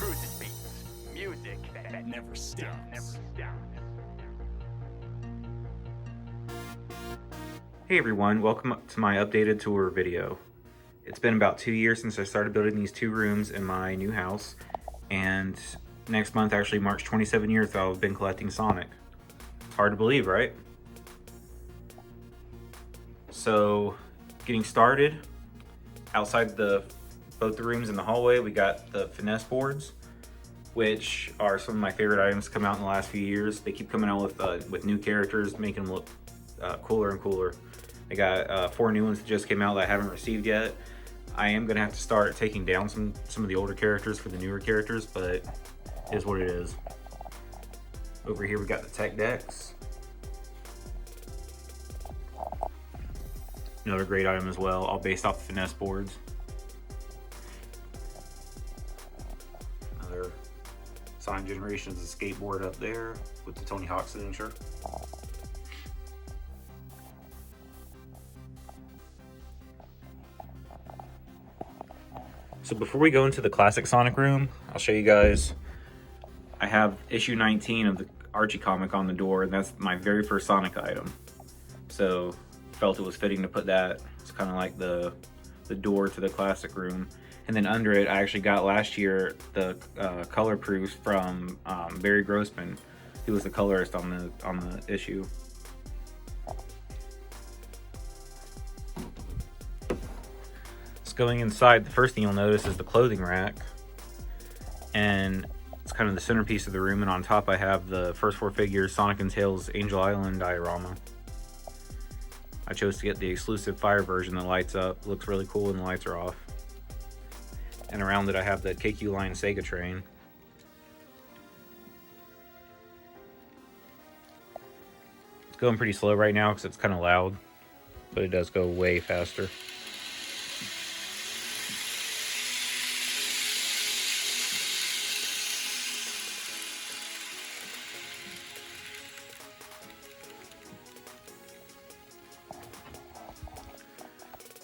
Cruising Beats. Music that never stops. Hey everyone, welcome to my updated tour video. It's been about 2 years since I started building these 2 rooms in my new house, and next month actually marks 27 years that I've been collecting Sonic. It's hard to believe, right? So, getting started, outside both the rooms in the hallway, we got the finesse boards, which are some of my favorite items to come out in the last few years. They keep coming out with new characters, making them look cooler and cooler. I got 4 new ones that just came out that I haven't received yet. I am gonna have to start taking down some of the older characters for the newer characters, but it is what it is. Over here we got the tech decks. Another great item as well, all based off the finesse boards. Another Sonic Generations skateboard up there with the Tony Hawk signature. So before we go into the classic Sonic room, I'll show you guys. I have issue 19 of the Archie comic on the door, and that's my very first Sonic item. So felt it was fitting to put that. It's kind of like the door to the classic room. And then under it, I actually got last year the color proofs from Barry Grossman, who was the colorist on the issue. Going inside, the first thing you'll notice is the clothing rack, and it's kind of the centerpiece of the room, and on top I have the first 4 figures Sonic and Tails Angel Island diorama. I chose to get the exclusive fire version that lights up. Looks really cool when the lights are off. And around it I have the KQ line Sega train. It's going pretty slow right now because it's kind of loud, but it does go way faster.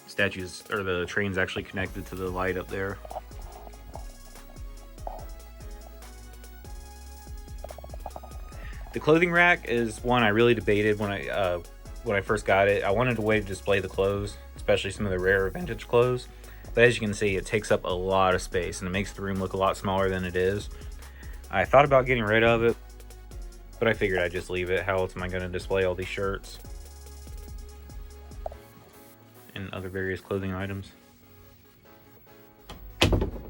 Statues, or the train's actually connected to the light up there. The clothing rack is one I really debated when I first got it. I wanted a way to display the clothes, especially some of the rare vintage clothes. But as you can see, it takes up a lot of space and it makes the room look a lot smaller than it is. I thought about getting rid of it, but I figured I'd just leave it. How else am I going to display all these shirts and other various clothing items?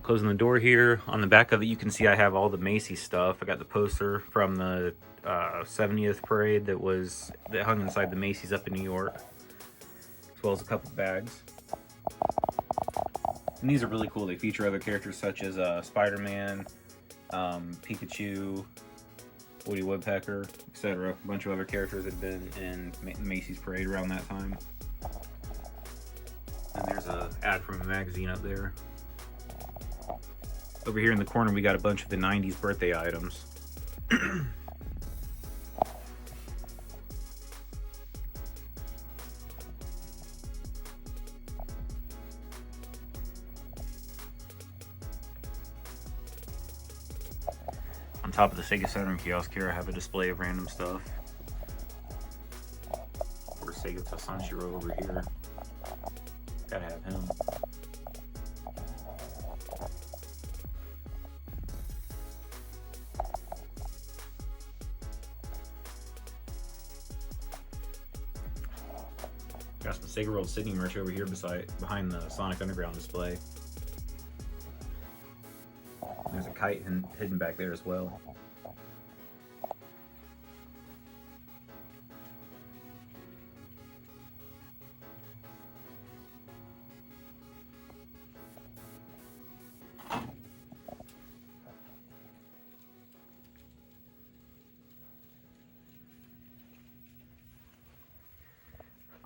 Closing the door here. On the back of it, you can see I have all the Macy's stuff. I got the poster from the 70th parade that hung inside the Macy's up in New York, as well as a couple bags. And these are really cool. They feature other characters such as Spider-Man, Pikachu, Woody Woodpecker, etc. A bunch of other characters that have been in Macy's parade around that time. And there's an ad from a magazine up there. Over here in the corner, we got a bunch of the 90s birthday items. On top of the Sega Saturn kiosk here, I have a display of random stuff. Or Sega Sanshiro over here. Gotta have him. Got some Sega World Sydney merch over here behind the Sonic Underground display. There's a kite hidden back there as well.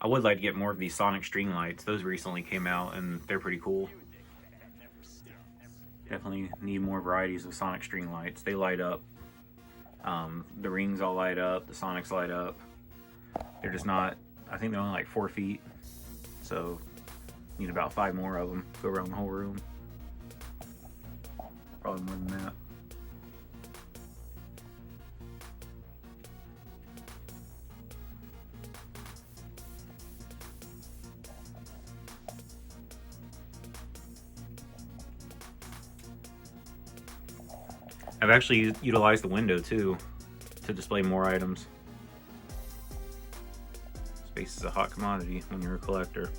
I would like to get more of these Sonic string lights. Those recently came out and they're pretty cool. Definitely need more varieties of Sonic string lights. They light up. The rings all light up. The Sonics light up. They're just not, I think they're only like 4 feet. So need about 5 more of them. Go around the whole room. Probably more than that. I've actually utilized the window too to display more items. Space is a hot commodity when you're a collector.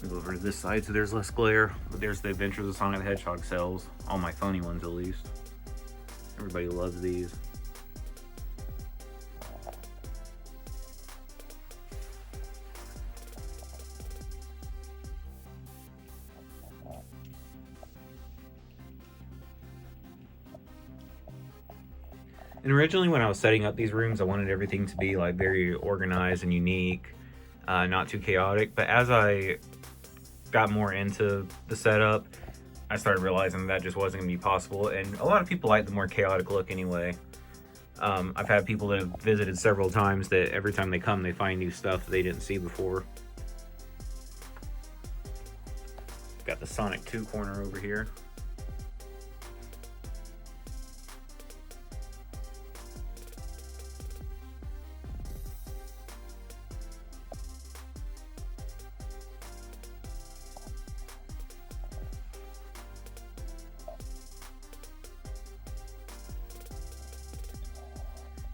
Move over to this side so there's less glare. But there's the Adventures of Sonic the Hedgehog cells. All my phony ones at least. Everybody loves these. And originally when I was setting up these rooms, I wanted everything to be like very organized and unique, not too chaotic. But as I got more into the setup, I started realizing that just wasn't gonna be possible. And a lot of people like the more chaotic look anyway. I've had people that have visited several times that every time they come, they find new stuff that they didn't see before. Got the Sonic 2 corner over here.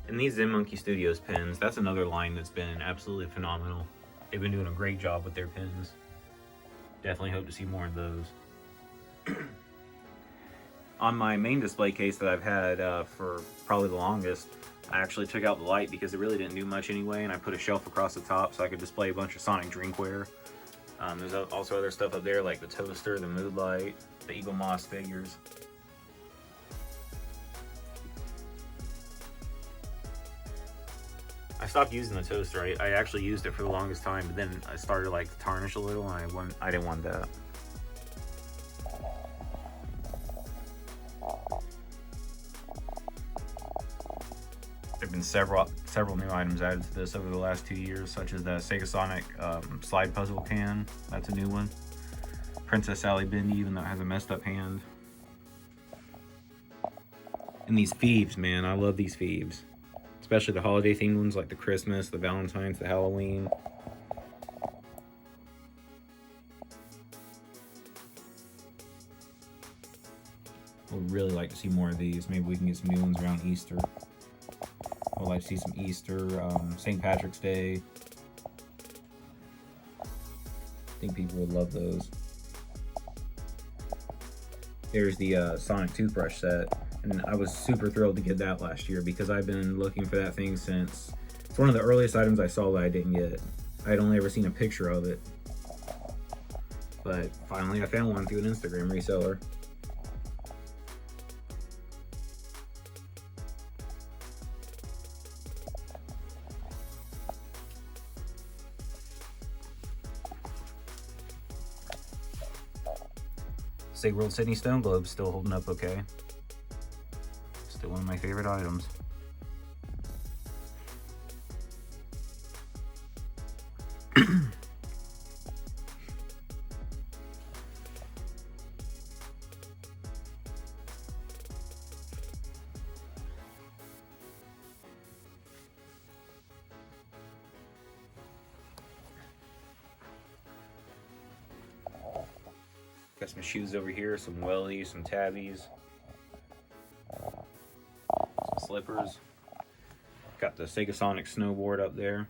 And these Zen Monkey Studios pins, that's another line that's been absolutely phenomenal. They've been doing a great job with their pins. Definitely hope to see more of those. On my main display case that I've had for probably the longest, I actually took out the light because it really didn't do much anyway, and I put a shelf across the top so I could display a bunch of Sonic drinkware. There's also other stuff up there like the toaster, the mood light, the Eagle Moss figures. I stopped using the toaster. I actually used it for the longest time, but then I started like to tarnish a little, and I didn't want that. There've been several new items added to this over the last 2 years, such as the Sega Sonic slide puzzle can. That's a new one. Princess Sally Bendy, even though it has a messed up hand. And these Phoebes, man, I love these Phoebes. Especially the holiday themed ones like the Christmas, the Valentine's, the Halloween. Would really like to see more of these. Maybe we can get some new ones around Easter. I would like to see some Easter, St. Patrick's Day. I think people would love those. There's the Sonic toothbrush set. And I was super thrilled to get that last year because I've been looking for that thing since... It's one of the earliest items I saw that I didn't get. I had only ever seen a picture of it. But finally I found one through an Instagram reseller. Sega World Sydney Stone Globe's still holding up okay. Still one of my favorite items. Got some shoes over here, some wellies, some tabbies. Slippers. Got the Sega Sonic snowboard up there.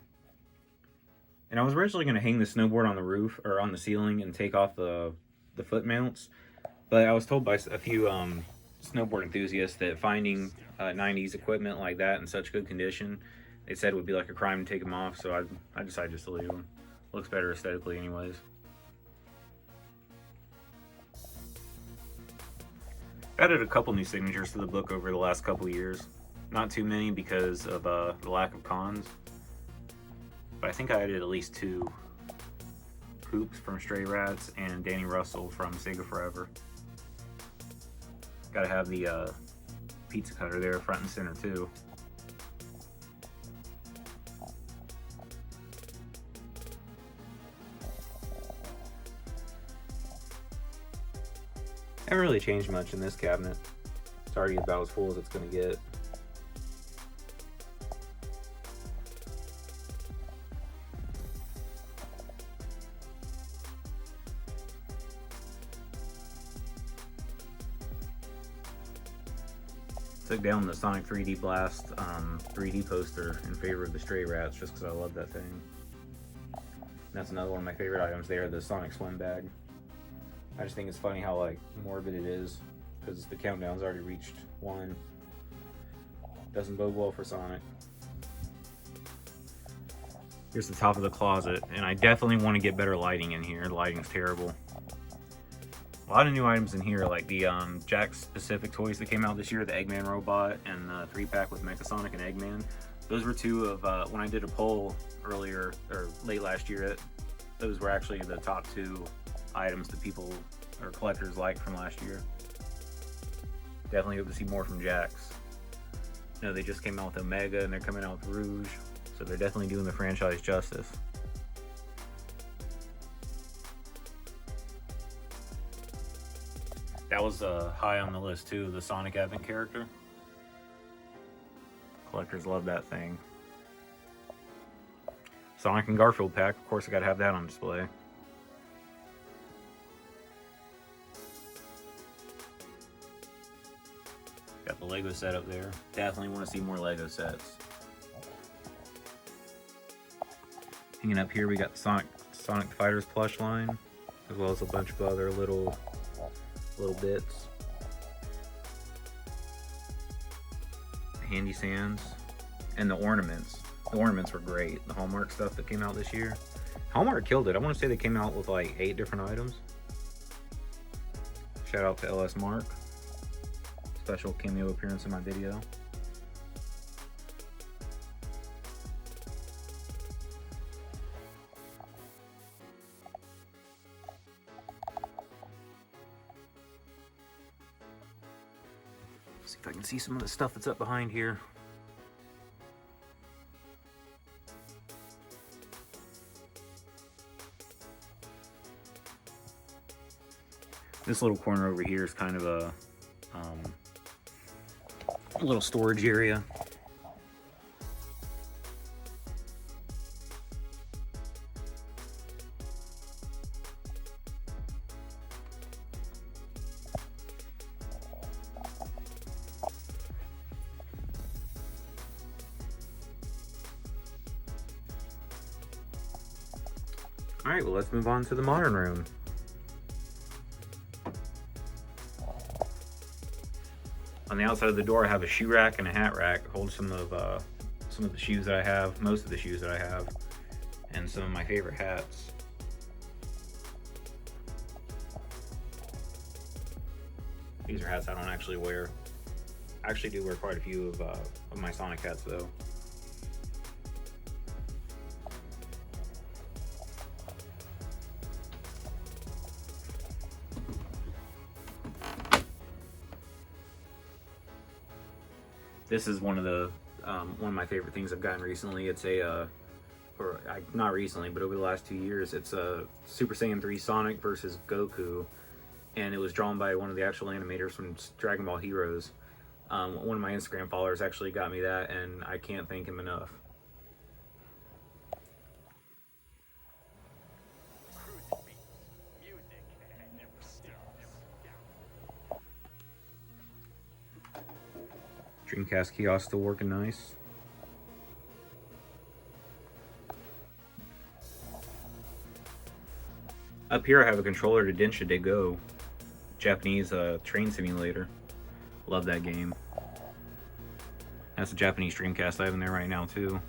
And I was originally going to hang the snowboard on the roof or on the ceiling and take off the foot mounts, but I was told by a few snowboard enthusiasts that finding 90s equipment like that in such good condition, they said it would be like a crime to take them off, so I decided just to leave them. Looks better aesthetically anyways. Added a couple new signatures to the book over the last couple years. Not too many because of the lack of cons. But I think I added at least 2. Hoops from Stray Rats and Danny Russell from Sega Forever. Gotta have the pizza cutter there front and center too. Haven't really changed much in this cabinet. It's already about as full as it's gonna get. Took down the Sonic 3D Blast 3D poster in favor of the Stray Rats just because I love that thing. And that's another one of my favorite items there, the Sonic Swim Bag. I just think it's funny how like morbid it is because the countdown's already reached 1. Doesn't bode well for Sonic. Here's the top of the closet, and I definitely want to get better lighting in here. The lighting's terrible. A lot of new items in here, like the Jakks specific toys that came out this year, the Eggman robot and the 3-pack with Mecha Sonic and Eggman. Those were two of, when I did a poll earlier, or late last year, those were actually the top 2 items that people, or collectors, liked from last year. Definitely hope to see more from Jakks. You know, they just came out with Omega and they're coming out with Rouge, so they're definitely doing the franchise justice. That was high on the list too, the Sonic Advent character. Collectors love that thing. Sonic and Garfield pack, of course I gotta have that on display. Got the Lego set up there. Definitely want to see more Lego sets. Hanging up here we got the Sonic Fighters plush line, as well as a bunch of other little bits. Handy Sands and the ornaments. The ornaments were great. The Hallmark stuff that came out this year. Hallmark killed it. I want to say they came out with like 8 different items. Shout out to LS Mark. Special cameo appearance in my video. See if I can see some of the stuff that's up behind here. This little corner over here is kind of a little storage area. All right, well, let's move on to the modern room. On the outside of the door, I have a shoe rack and a hat rack. Hold some of the shoes that I have, most of the shoes that I have, and some of my favorite hats. These are hats I don't actually wear. I actually do wear quite a few of my Sonic hats though. This is one of my favorite things I've gotten recently. It's not recently, but over the last 2 years, it's a Super Saiyan 3 Sonic versus Goku, and it was drawn by one of the actual animators from Dragon Ball Heroes. One of my Instagram followers actually got me that, and I can't thank him enough. Dreamcast kiosk still working nice. Up here I have a controller to Densha de Go, Japanese train simulator. Love that game. That's a Japanese Dreamcast I have in there right now too.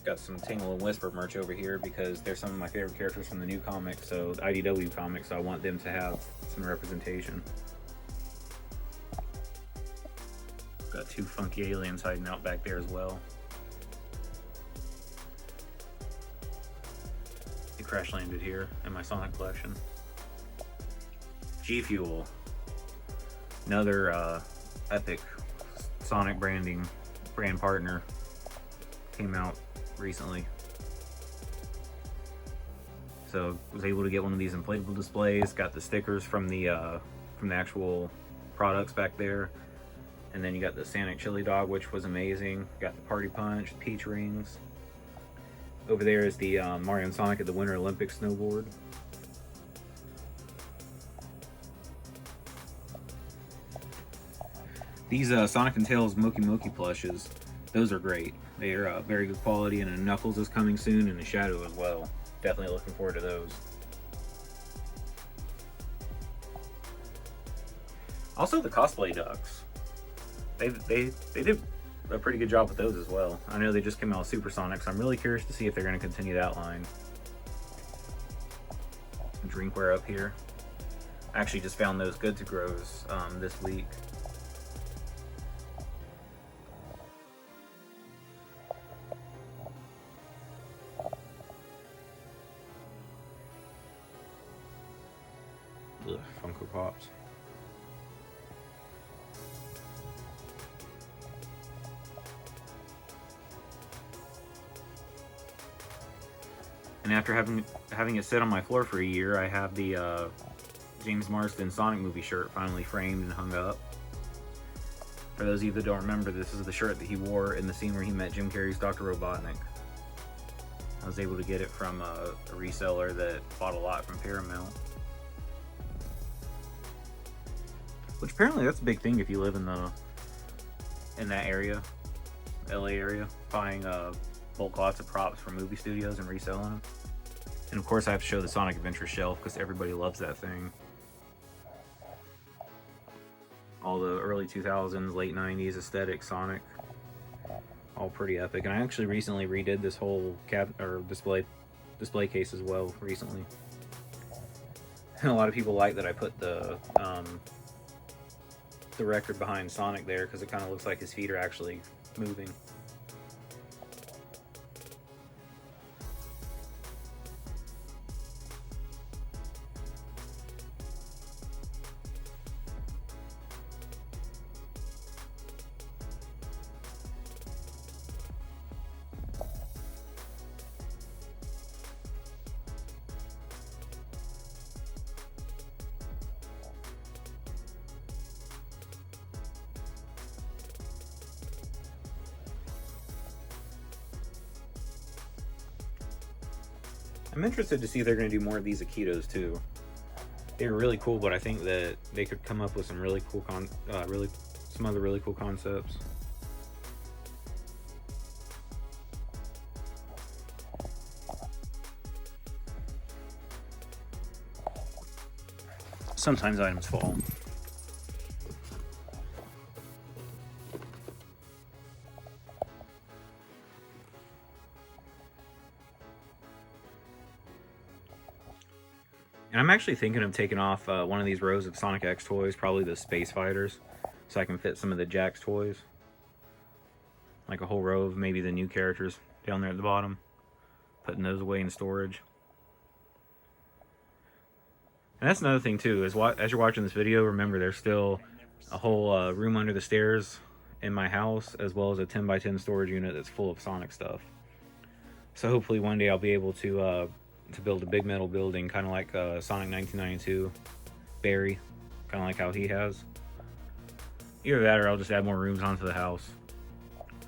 Got some Tingle and Whisper merch over here because they're some of my favorite characters from the new comic, so the IDW comic, so I want them to have some representation. Got 2 funky aliens hiding out back there as well. They crash landed here in my Sonic collection. G Fuel, another epic Sonic brand partner, came out recently. So was able to get one of these inflatable displays. Got the stickers from the actual products back there, and then you got the Sonic chili dog, which was amazing. Got the Party Punch, peach rings. Over there is the Mario and Sonic at the Winter Olympics snowboard. These Sonic and Tails Moki Moki plushes, those are great. They are very good quality, and a Knuckles is coming soon, and a Shadow as well. Definitely looking forward to those. Also the cosplay ducks. They did a pretty good job with those as well. I know they just came out with Supersonic, so I'm really curious to see if they're going to continue that line. Some drinkware up here. I actually just found those Good to Grows this week. Ugh, Funko Pops. And after having it sit on my floor for a year, I have the James Marsden Sonic movie shirt finally framed and hung up. For those of you that don't remember, this is the shirt that he wore in the scene where he met Jim Carrey's Dr. Robotnik. I was able to get it from a reseller that bought a lot from Paramount. Which apparently that's a big thing if you live in that area, LA area, buying bulk lots of props from movie studios and reselling them. And of course I have to show the Sonic Adventure shelf because everybody loves that thing. All the early 2000s, late 90s aesthetic Sonic, all pretty epic. And I actually recently redid this whole display case as well recently. And a lot of people like that I put the record behind Sonic there because it kind of looks like his feet are actually moving. I'm interested to see if they're going to do more of these Akitos too. They were really cool, but I think that they could come up with some really cool some other really cool concepts. Sometimes items fall. And I'm actually thinking of taking off one of these rows of Sonic X toys, probably the Space Fighters, so I can fit some of the Jax toys. Like a whole row of maybe the new characters down there at the bottom. Putting those away in storage. And that's another thing too, is as you're watching this video, remember there's still a whole room under the stairs in my house, as well as a 10x10 storage unit that's full of Sonic stuff. So hopefully one day I'll be able to build a big metal building, kind of like Sonic 1992, Barry, kind of like how he has. Either that or I'll just add more rooms onto the house.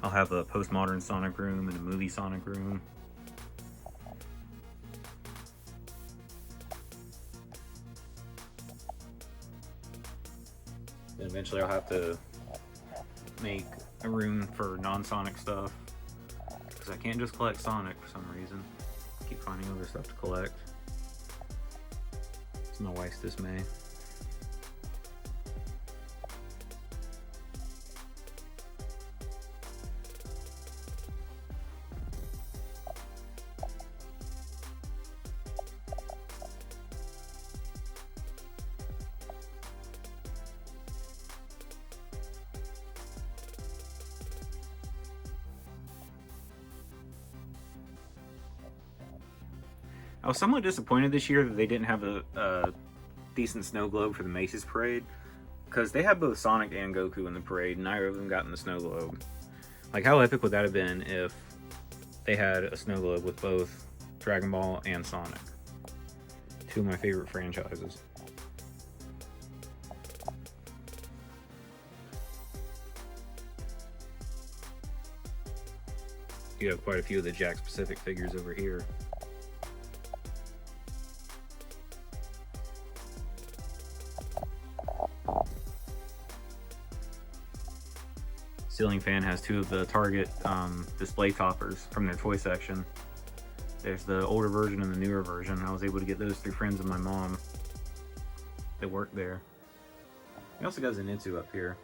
I'll have a postmodern Sonic room and a movie Sonic room. Then eventually I'll have to make a room for non-Sonic stuff, because I can't just collect Sonic for some reason. I keep finding other stuff to collect. It's my wife's dismay. I was somewhat disappointed this year that they didn't have a decent snow globe for the Macy's parade, because they had both Sonic and Goku in the parade, and neither of them got in the snow globe. Like, how epic would that have been if they had a snow globe with both Dragon Ball and Sonic. Two of my favorite franchises. You have quite a few of the Jakks Pacific figures over here. Ceiling Fan has two of the Target display toppers from their toy section. There's the older version and the newer version. I was able to get those through friends of my mom that work there. He also got Zenitsu up here,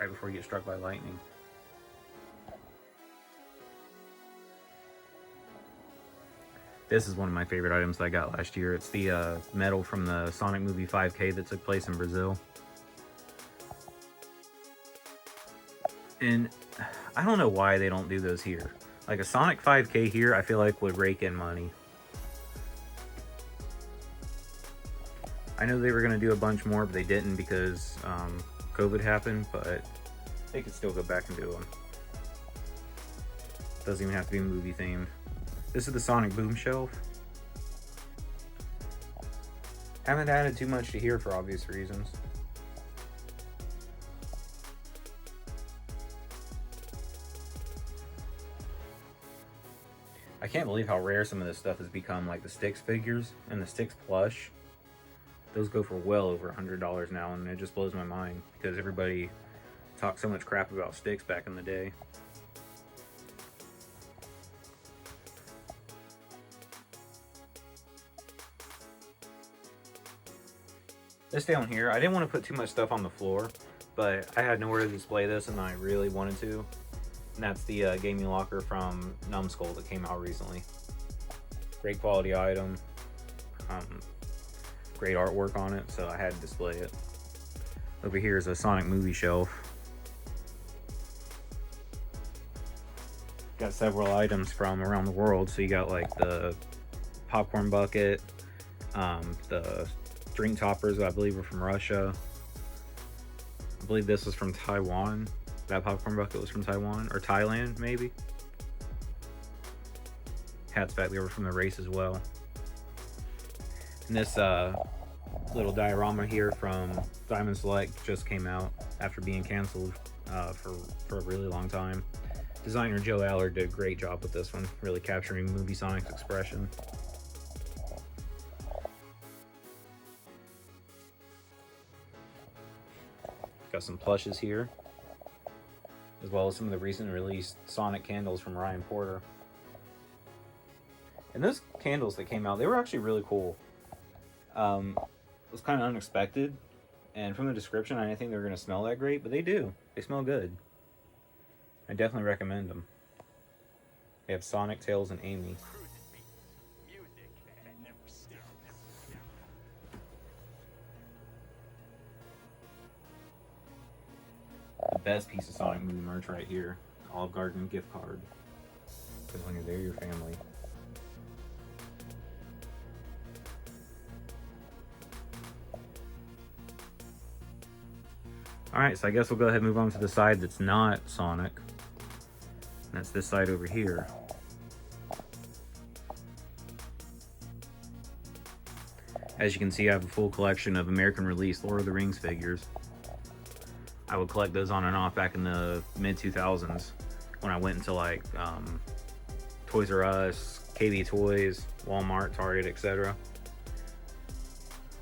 right before he gets struck by lightning. This is one of my favorite items that I got last year. It's the medal from the Sonic movie 5K that took place in Brazil. And I don't know why they don't do those here. Like a Sonic 5K here, I feel like would rake in money. I know they were going to do a bunch more, but they didn't because COVID happened, but they could still go back and do them. Doesn't even have to be movie themed. This is the Sonic Boom Shelf. Haven't added too much to here for obvious reasons. I can't believe how rare some of this stuff has become, like the Styx figures and the Styx plush. Those go for well over $100 now, and it just blows my mind because everybody talked so much crap about Styx back in the day. This down here, I didn't want to put too much stuff on the floor, but I had nowhere to display this and I really wanted to. And that's the gaming locker from Numbskull that came out recently. Great quality item. Great artwork on it, so I had to display it. Over here is a Sonic movie shelf. Got several items from around the world. So you got like the popcorn bucket, the drink toppers, I believe, were from Russia. I believe this was from Taiwan. That popcorn bucket was from Taiwan, or Thailand, maybe. Hats back there were from the race as well. And this little diorama here from Diamond Select just came out after being canceled for a really long time. Designer Joe Allard did a great job with this one, really capturing movie Sonic's expression. Got some plushes here, as well as some of the recent released Sonic candles from Ryan Porter. And those candles that came out, they were actually really cool. It was kind of unexpected, and from the description I didn't think they were going to smell that great, but they do. They smell good. I definitely recommend them. They have Sonic, Tails, and Amy. Music that never stops. The best piece of Sonic movie merch right here. Olive Garden gift card. Because when you're there, your family. Alright, so I guess we'll go ahead and move on to the side that's not Sonic. And that's this side over here. As you can see, I have a full collection of American release Lord of the Rings figures. I would collect those on and off back in the mid-2000s when I went into like Toys R Us, KB Toys, Walmart, Target, etc.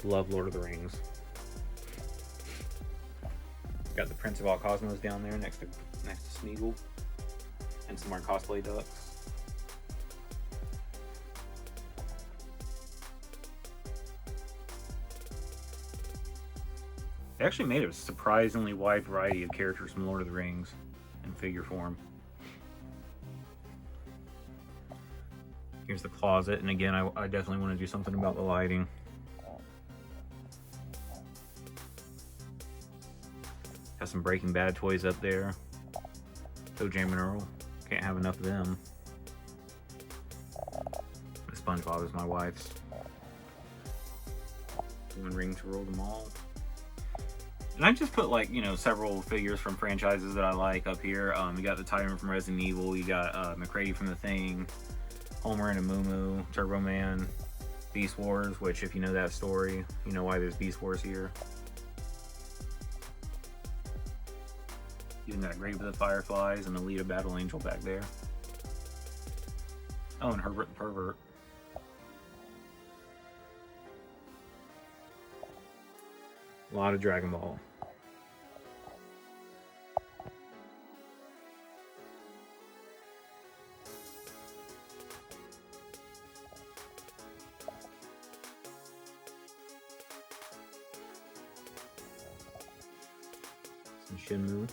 Love Lord of the Rings. Got the Prince of All Cosmos down there next to Smeagol, and some more cosplay ducks. They actually made a surprisingly wide variety of characters from Lord of the Rings in figure form. Here's the closet, and again, I definitely want to do something about the lighting. Got some Breaking Bad toys up there. ToeJam and Earl, can't have enough of them. The SpongeBob is my wife's. One ring to rule them all. And I just put like, you know, several figures from franchises that I like up here. You got the Tyrant from Resident Evil, you got McCready from The Thing, Homer and Amumu, Turbo Man, Beast Wars, which if you know that story, you know why there's Beast Wars here. Even got Great with the Fireflies and Alita Battle Angel back there. Oh, and Herbert the Pervert. A lot of Dragon Ball. Some Shenmue.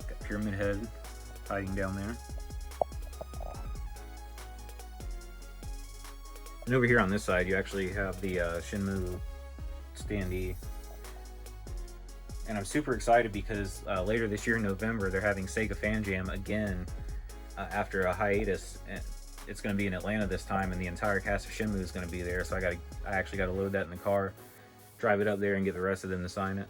Got Pyramid Head hiding down there. And over here on this side, you actually have the Shenmue standee. And I'm super excited because later this year in November, they're having Sega Fan Jam again after a hiatus. It's going to be in Atlanta this time, and the entire cast of Shenmue is going to be there. So I actually got to load that in the car, drive it up there, and get the rest of them to sign it.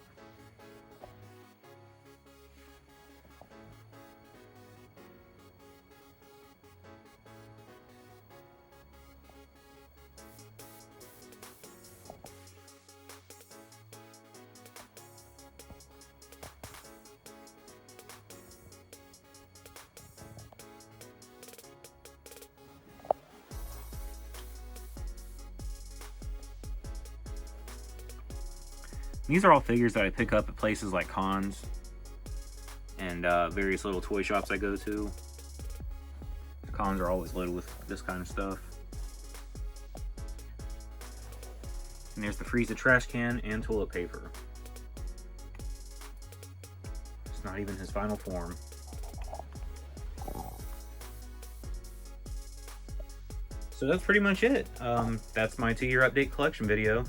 These are all figures that I pick up at places like cons and various little toy shops I go to. The cons are always loaded with this kind of stuff. And there's the Frieza trash can and toilet paper. It's not even his final form. So that's pretty much it. That's my 2-year update collection video.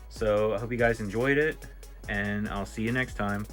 So I hope you guys enjoyed it, and I'll see you next time.